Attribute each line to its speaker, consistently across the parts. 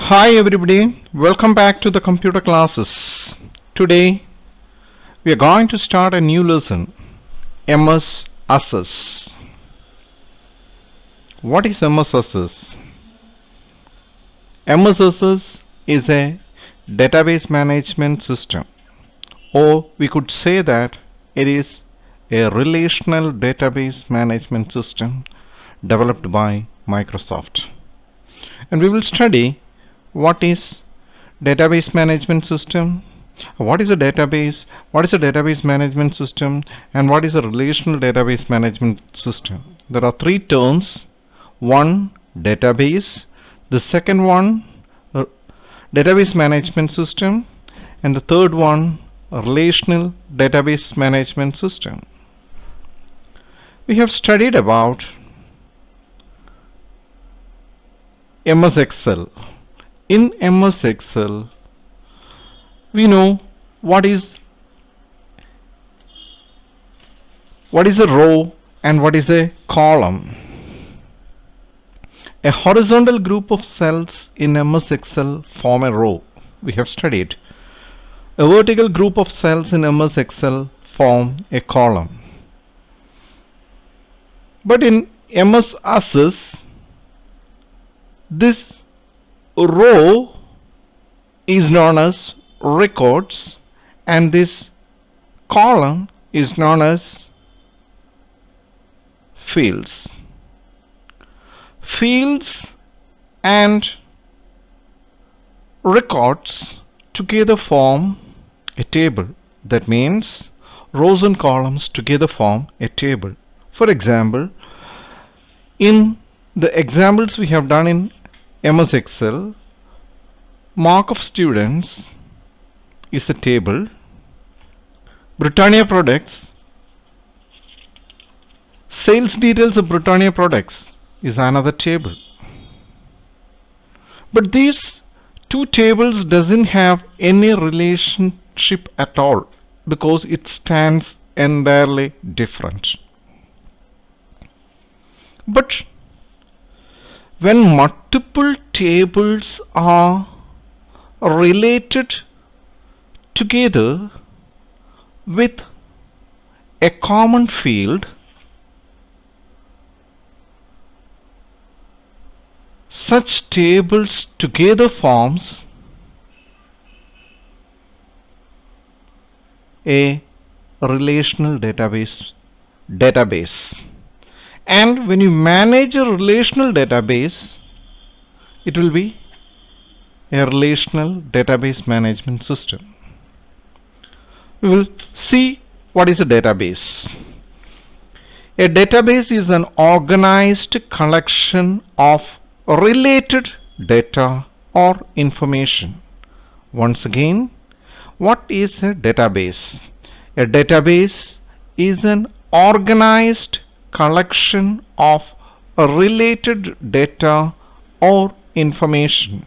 Speaker 1: Hi everybody, welcome back to the computer classes. Today we are going to start a new lesson, MS Access. What is MS Access? MS Access is a database management system, or we could say that it is a relational database management system developed by Microsoft. And we will study what is database management system, what is a database, what is a database management system, and what is a relational database management system. There are three terms: one, database; the second one, database management system; and the third one, relational database management system. We have studied about MS Excel. In MS Excel, we know what is a row and what is a column. A horizontal group of cells in MS Excel form a row. We have studied. A vertical group of cells in MS Excel form a column. But in MS Access, this row is known as records and this column is known as fields. Fields and records together form a table. That means rows and columns together form a table. For example, in the examples we have done in MS Excel, mark of students is a table, Britannia products, sales details of Britannia products is another table. But these two tables doesn't have any relationship at all because it stands entirely different. But when multiple tables are related together with a common field, such tables together forms a relational database. And when you manage a relational database, it will be a relational database management system. We will see what is a database. A database is an organized collection of related data or information. Once again, what is a database? A database is an organized collection of related data or information.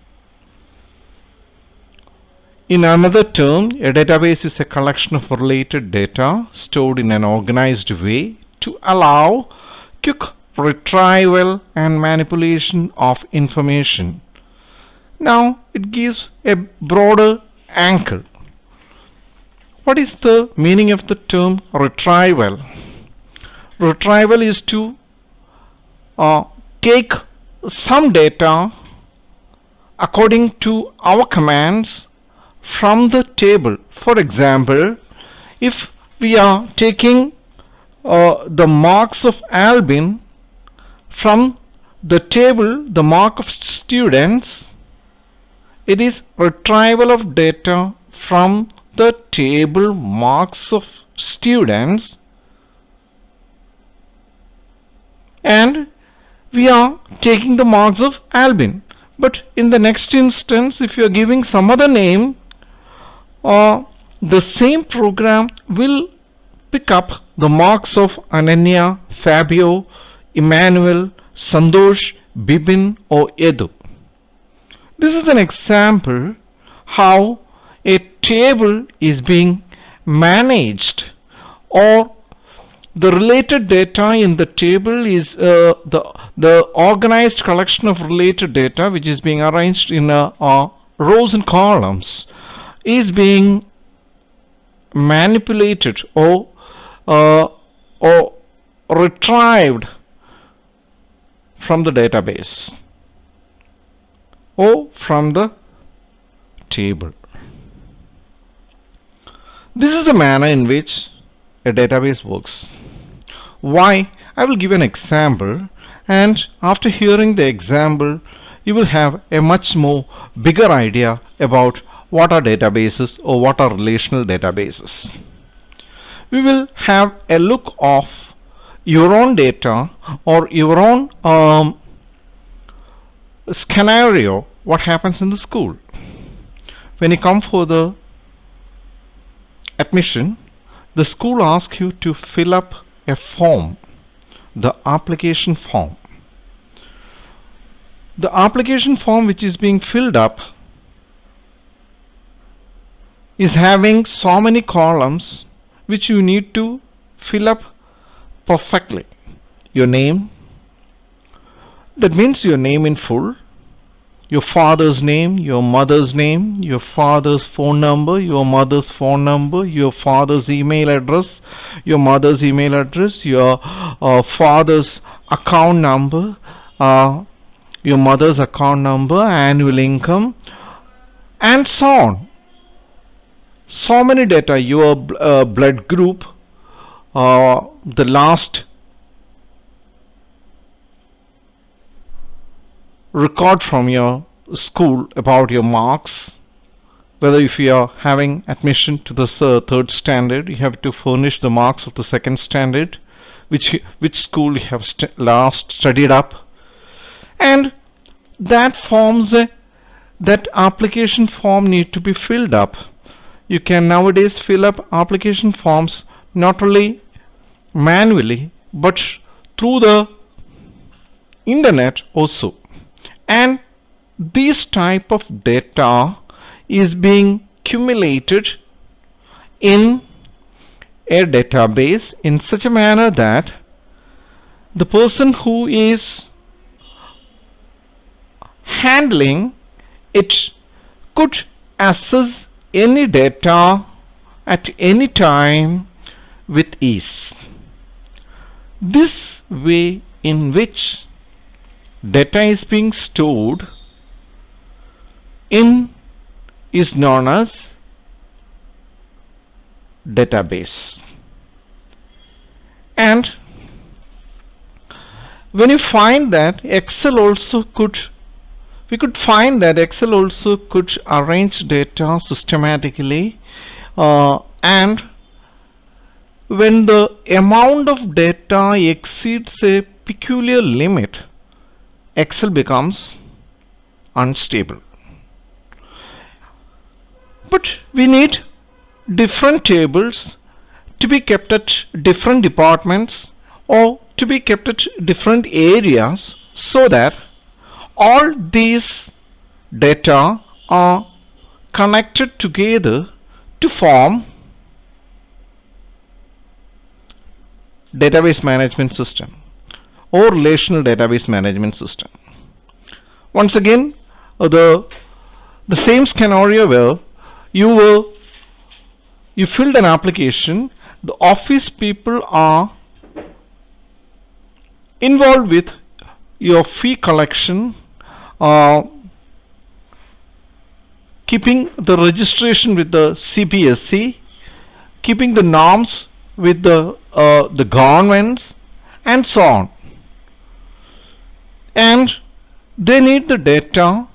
Speaker 1: In another term, a database is a collection of related data stored in an organized way to allow quick retrieval and manipulation of information. Now it gives a broader angle. What is the meaning of the term retrieval? Retrieval is to take some data according to our commands from the table. For example, if we are taking the marks of Albin from the table, the mark of students, it is retrieval of data from the table marks of students, and we are taking the marks of Albin. But in the next instance, if you are giving some other name, the same program will pick up the marks of Ananya, Fabio, Emmanuel, Santosh, Bipin or Edu. This is an example how a table is being managed or The related data in the table is the organized collection of related data which is being arranged in rows and columns is being manipulated or retrieved from the database or from the table. This is the manner in which a database works. Why? I will give an example, and after hearing the example you will have a much more bigger idea about what are databases or what are relational databases. We will have a look of your own data or your own scenario, what happens in the school. When you come for the admission, the school asks you to fill up a form, the application form. The application form which is being filled up is having so many columns which you need to fill up perfectly. Your name, that means your name in full, your father's name, your mother's name, your father's phone number, your mother's phone number, your father's email address, your mother's email address, your father's account number, your mother's account number, annual income, and so on. So many data, your blood group, the last record from your school about your marks, whether if you are having admission to the third standard, you have to furnish the marks of the second standard, which school you have last studied up, and that forms that application form need to be filled up. You can nowadays fill up application forms not only manually but through the internet also. And this type of data is being accumulated in a database in such a manner that the person who is handling it could access any data at any time with ease. This way in which data is being stored in is known as database. And when you find that Excel also could, we could find that Excel also could arrange data systematically, and when the amount of data exceeds a peculiar limit, Excel becomes unstable. But we need different tables to be kept at different departments or to be kept at different areas, so that all these data are connected together to form database management system or relational database management system. Once again, the same scenario where you filled an application, the office people are involved with your fee collection, keeping the registration with the CPSC, keeping the norms with the governments, and so on. And they need the data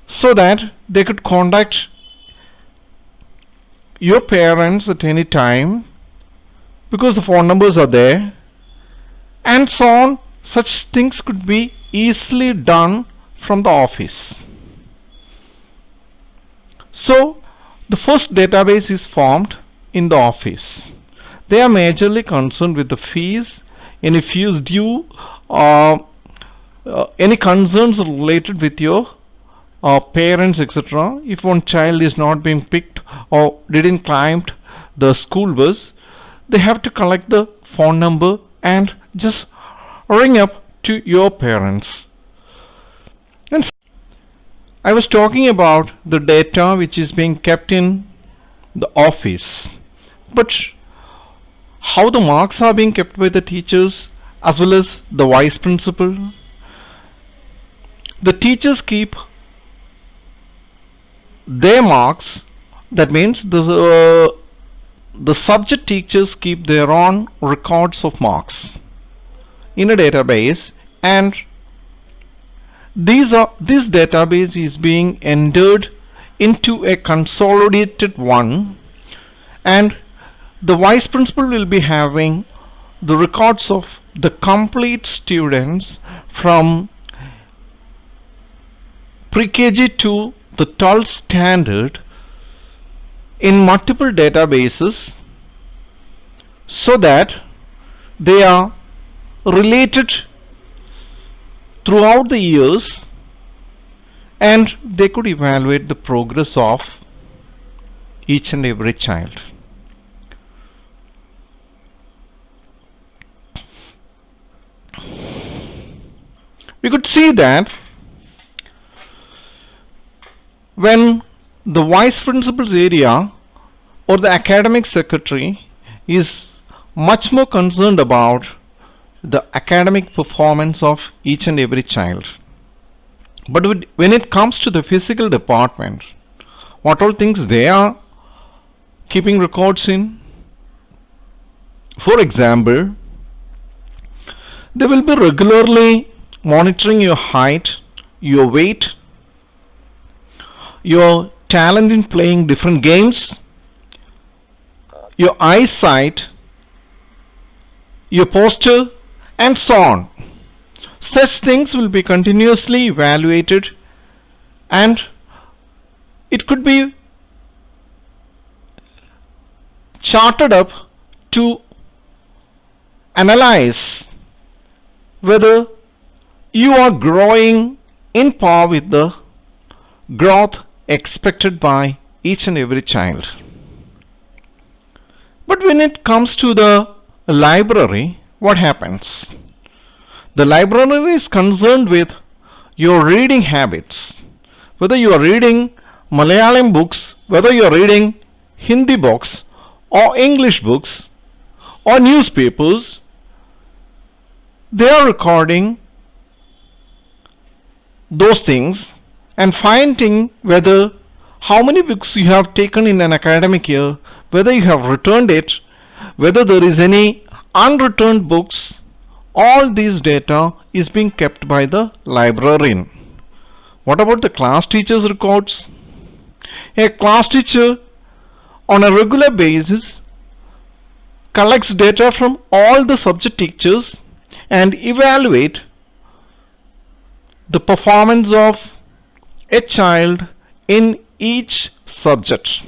Speaker 1: so that they could contact your parents at any time because the phone numbers are there, and so on. Such things could be easily done from the office. So the first database is formed in the office. They are majorly concerned with the fees, any fees due, any concerns related with your parents, etc. If one child is not being picked or didn't climb the school bus, they have to collect the phone number and just ring up to your parents. And I was talking about the data which is being kept in the office, but how the marks are being kept by the teachers as well as the vice principal. The teachers keep their marks, that means the subject teachers keep their own records of marks in a database, and this database is being entered into a consolidated one, and the vice principal will be having the records of the complete students from pre-KG to the 12th standard in multiple databases, so that they are related throughout the years and they could evaluate the progress of each and every child. We could see that when the vice principal's area or the academic secretary is much more concerned about the academic performance of each and every child. But when it comes to the physical department, what all things they are keeping records in? For example, they will be regularly monitoring your height, your weight, your talent in playing different games, your eyesight, your posture, and so on. Such things will be continuously evaluated, and it could be charted up to analyze whether you are growing in par with the growth expected by each and every child. But when it comes to the library, what happens? The library is concerned with your reading habits. Whether you are reading Malayalam books, whether you are reading Hindi books or English books or newspapers, they are recording those things and finding whether how many books you have taken in an academic year, whether you have returned it, whether there is any unreturned books. All these data is being kept by the librarian. What about the class teacher's records? A class teacher on a regular basis collects data from all the subject teachers and evaluate the performance of a child in each subject.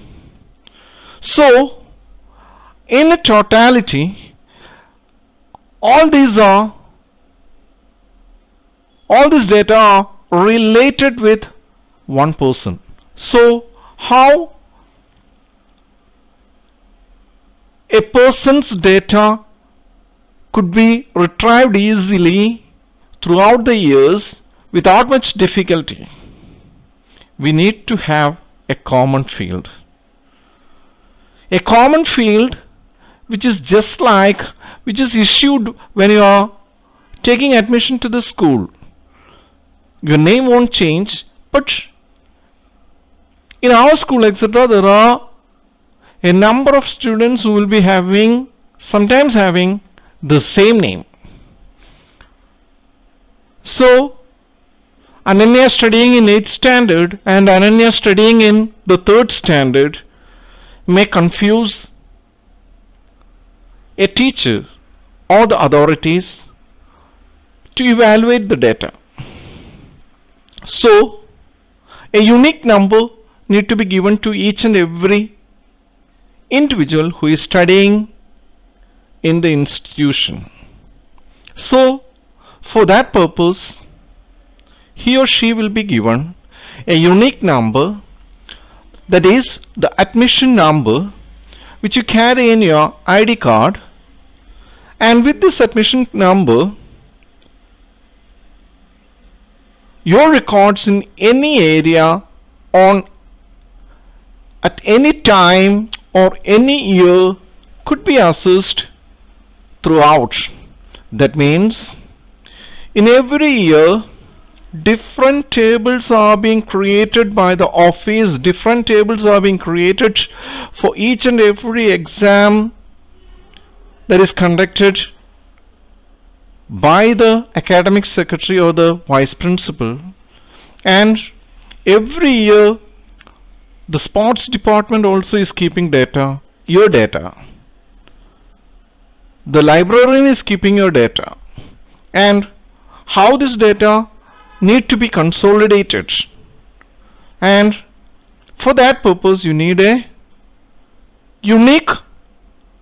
Speaker 1: So, in a totality, all these data are related with one person. So, how a person's data could be retrieved easily throughout the years without much difficulty? We need to have a common field. A common field which is issued when you are taking admission to the school. Your name won't change, but in our school, etc., there are a number of students who will be sometimes having the same name. So, Ananya studying in 8th standard and Ananya studying in the 3rd standard may confuse a teacher or the authorities to evaluate the data. So, a unique number need to be given to each and every individual who is studying in the institution. So, for that purpose, he or she will be given a unique number, that is the admission number, which you carry in your ID card, and with this admission number your records in any area on at any time or any year could be accessed throughout. That means in every year different tables are being created by the office, different tables are being created for each and every exam that is conducted by the academic secretary or the vice principal, and every year the sports department also is keeping data, your data. The librarian is keeping your data, and how this data need to be consolidated, and for that purpose you need a unique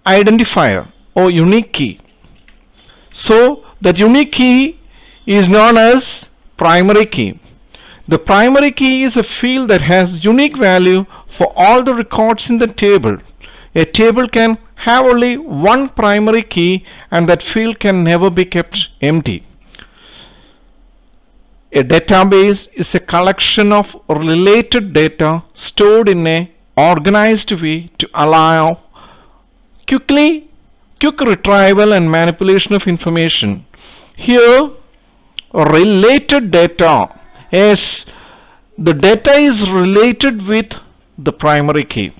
Speaker 1: identifier or unique key. So that unique key is known as primary key. The primary key is a field that has unique value for all the records in the table. A table can have only one primary key, and that field can never be kept empty. A database is a collection of related data stored in a organized way to allow quick retrieval and manipulation of information. Here, related data is the data is related with the primary key,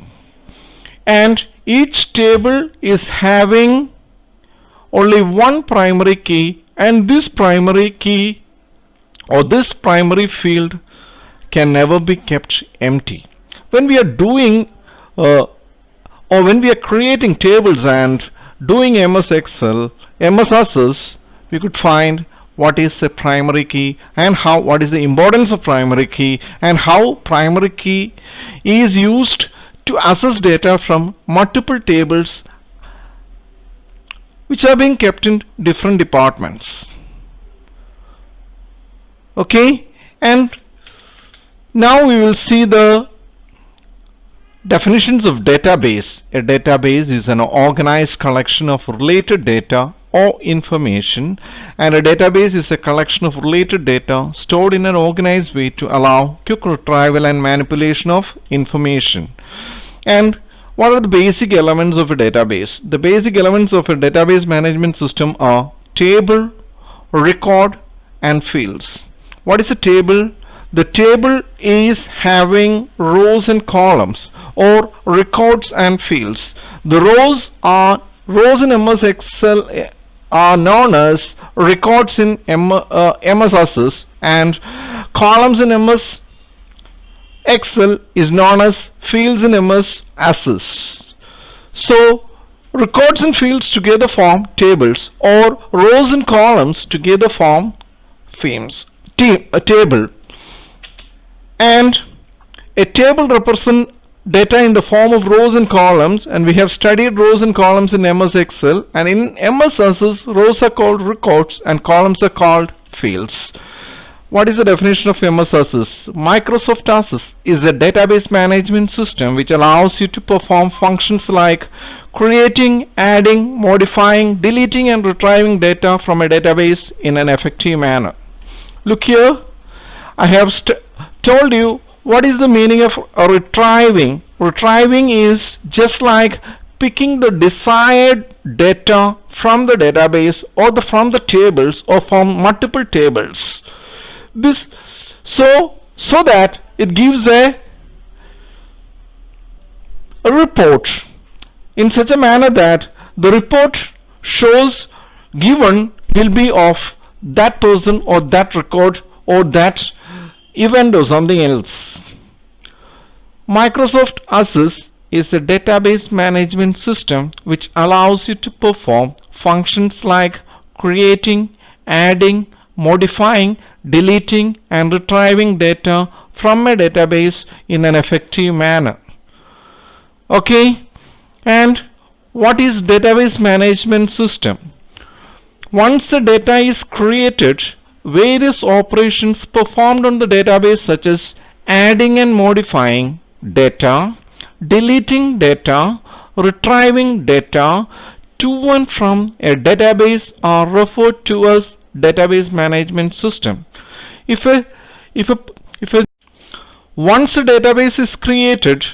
Speaker 1: and each table is having only one primary key, and this primary key or this primary field can never be kept empty. When we are doing or when we are creating tables and doing MS Excel, MS Access, we could find what is a primary key and what is the importance of primary key, and how primary key is used to access data from multiple tables which are being kept in different departments. Okay, and now we will see the definitions of database. A database is an organized collection of related data or information, and a database is a collection of related data stored in an organized way to allow quick retrieval and manipulation of information. And what are the basic elements of a database? The basic elements of a database management system are table, record, and fields. What is a table? The table is having rows and columns, or records and fields. The rows in MS Excel are known as records in MS Access, and columns in MS Excel is known as fields in MS Access. So records and fields together form tables, or rows and columns together form a table. And a table represents data in the form of rows and columns, and we have studied rows and columns in MS Excel, and in MS Access rows are called records and columns are called fields. What is the definition of MS Access? Microsoft Access is a database management system which allows you to perform functions like creating, adding, modifying, deleting, and retrieving data from a database in an effective manner. Look here, I have told you what is the meaning of retrieving. Retrieving is just like picking the desired data from the database or from the tables or from multiple tables. This so that it gives a report in such a manner that the report shows given will be of that person or that record or that event or something else. Microsoft Access is a database management system which allows you to perform functions like creating, adding, modifying, deleting, and retrieving data from a database in an effective manner. Okay, and what is database management system? Once the data is created, various operations performed on the database such as adding and modifying data, deleting data, retrieving data to and from a database are referred to as database management system. If a, if a, if a Once a database is created,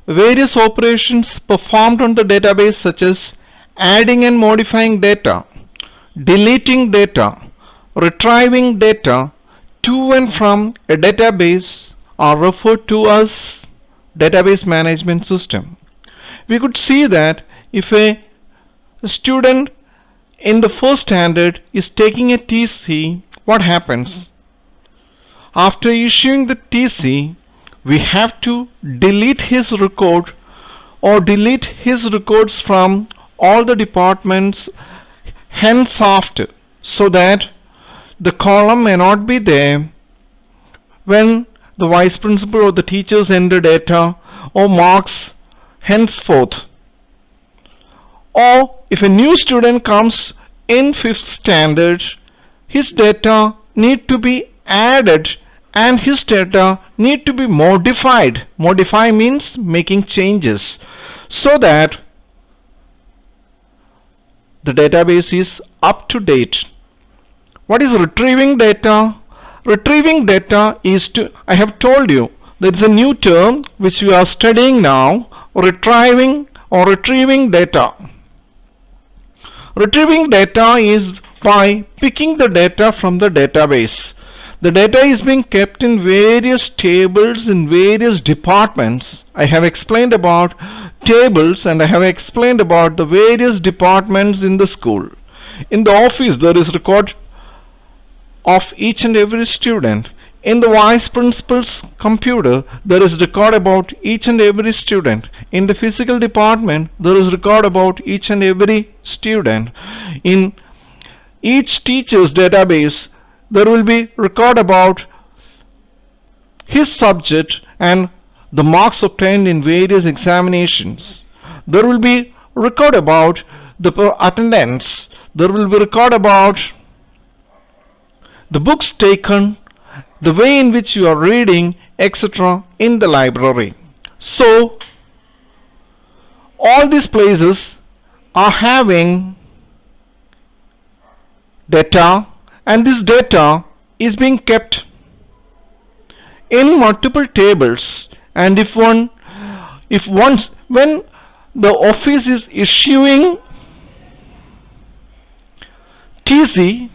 Speaker 1: various operations performed on the database such as adding and modifying data, deleting data, retrieving data to and from a database are referred to as database management system. We could see that if a student in the first standard is taking a TC, what happens? After issuing the TC, we have to delete his record or delete his records from all the departments henceafter, so that the column may not be there when the vice principal or the teachers enter data or marks henceforth. Or if a new student comes in 5th standard, his data need to be added and his data need to be modified. Modify means making changes, so that the database is up to date. What is retrieving data? Retrieving data is I have told you, there is a new term which we are studying now, retrieving or retrieving data. Retrieving data is by picking the data from the database. The data is being kept in various tables in various departments. I have explained about tables and I have explained about the various departments in the school. In the office, there is record of each and every student. In the vice principal's computer, there is record about each and every student. In the physical department, there is record about each and every student. In each teacher's database, there will be record about his subject and the marks obtained in various examinations. There will be record about the attendance. There will be record about the books taken, the way in which you are reading, etc. in the library. So, all these places are having data, and this data is being kept in multiple tables. And when the office is issuing TC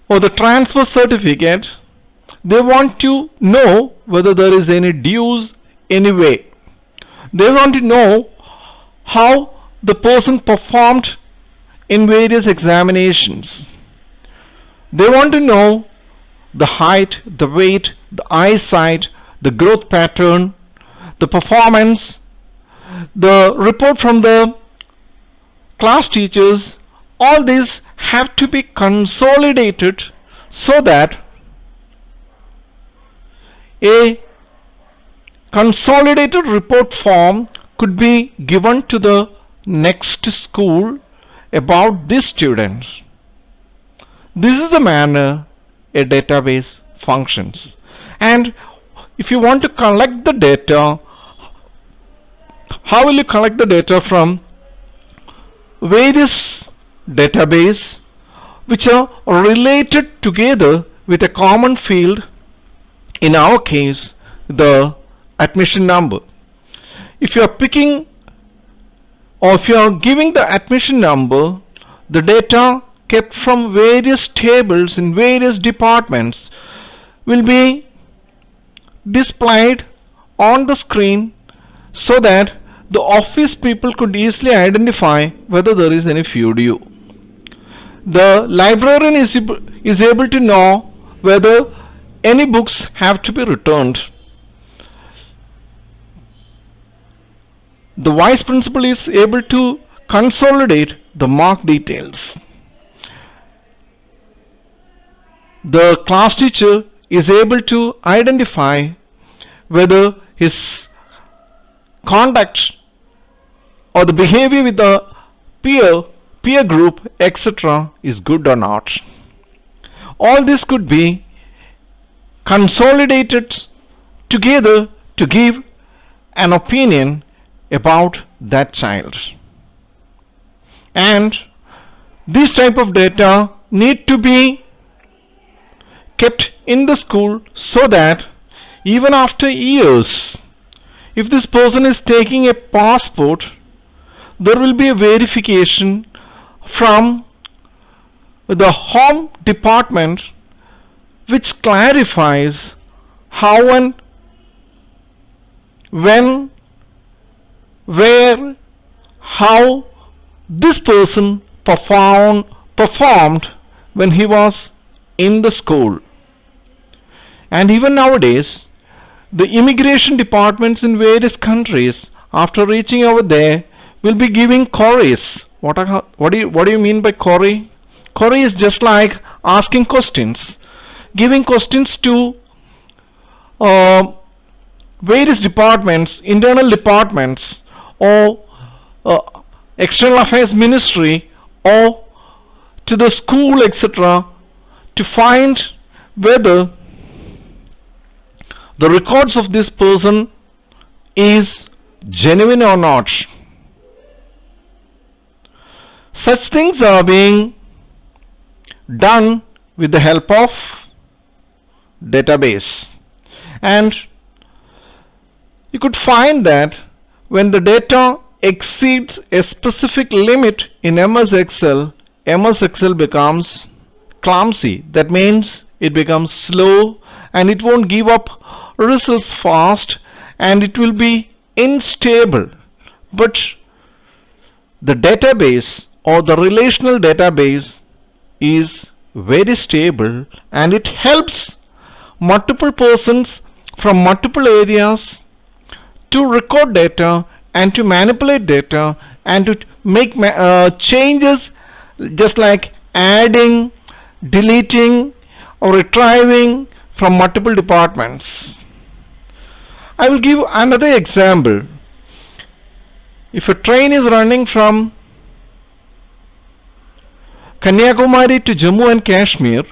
Speaker 1: or the transfer certificate, they want to know whether there is any dues anyway. They want to know how the person performed in various examinations. They want to know the height, the weight, the eyesight, the growth pattern, the performance, the report from the class teachers. All these have to be consolidated so that a consolidated report form could be given to the next school about this student. This is the manner a database functions. And if you want to collect the data, how will you collect the data from various databases which are related together with a common field, in our case the admission number. If you are picking or if you are giving the admission number, the data kept from various tables in various departments will be displayed on the screen so that the office people could easily identify whether there is any few due. The librarian is able to know whether any books have to be returned. The vice principal is able to consolidate the mark details. The class teacher is able to identify whether his conduct or the behavior with the peer group, etc. is good or not. All this could be consolidated together to give an opinion about that child. And this type of data need to be kept in the school so that even after years, if this person is taking a passport, there will be a verification from the home department which clarifies how and when, where, how this person performed when he was in the school. And even nowadays, the immigration departments in various countries, after reaching over there, will be giving queries. What do you mean by query? Query is just like asking questions, giving questions to various departments, internal departments, or external affairs ministry, or to the school, etc., to find whether the records of this person is genuine or not. Such things are being done with the help of database. And you could find that when the data exceeds a specific limit in MS Excel becomes clumsy. That means it becomes slow and it won't give up results fast and it will be unstable. But the database or the relational database is very stable and it helps multiple persons from multiple areas to record data and to manipulate data and to make changes, just like adding, deleting, or retrieving from multiple departments. I will give another example. If a train is running from Kanyakumari to Jammu and Kashmir,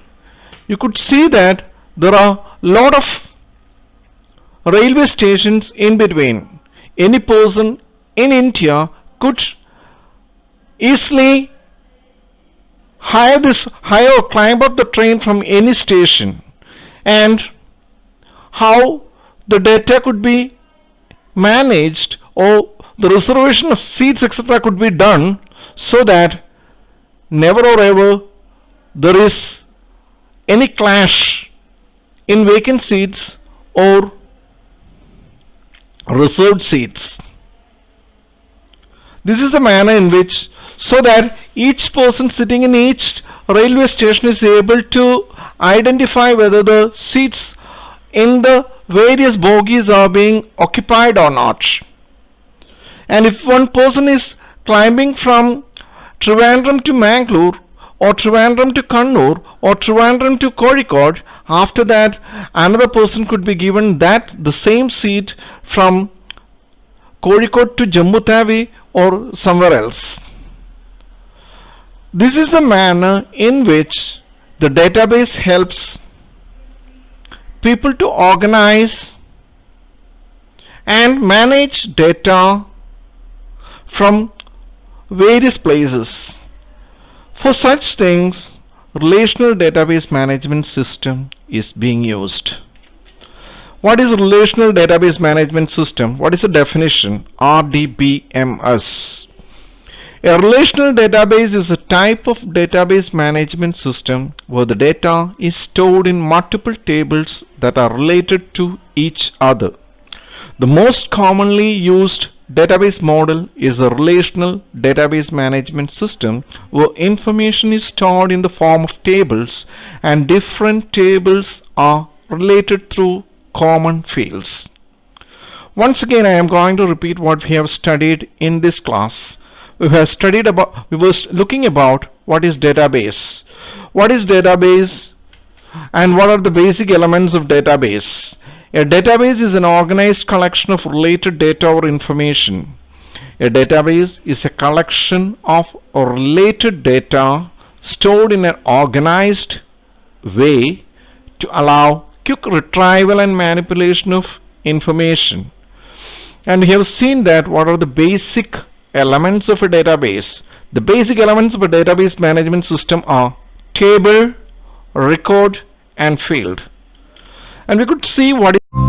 Speaker 1: you could see that there are a lot of railway stations in between. Any person in India could easily hire or climb up the train from any station. And how the data could be managed or the reservation of seats, etc., could be done so that never or ever there is any clash in vacant seats or reserved seats. This is the manner in which, so that each person sitting in each railway station is able to identify whether the seats in the various bogies are being occupied or not. And if one person is climbing from Trivandrum to Mangalore, or Trivandrum to Kannur, or Trivandrum to Kozhikode, after that another person could be given the same seat from Kozhikode to Jammu Tawi or somewhere else. This is the manner in which the database helps people to organize and manage data from various places. For such things, relational database management system is being used. What is relational database management system? What is the definition? RDBMS. A relational database is a type of database management system where the data is stored in multiple tables that are related to each other. The most commonly used database model is a relational database management system where information is stored in the form of tables and different tables are related through common fields. Once again, I am going to repeat what we have studied in this class. We were looking about what is database. What is database and what are the basic elements of database? A database is an organized collection of related data or information. A database is a collection of related data stored in an organized way to allow quick retrieval and manipulation of information. And we have seen that what are the basic elements of a database. The basic elements of a database management system are table, record and field. And we could see what is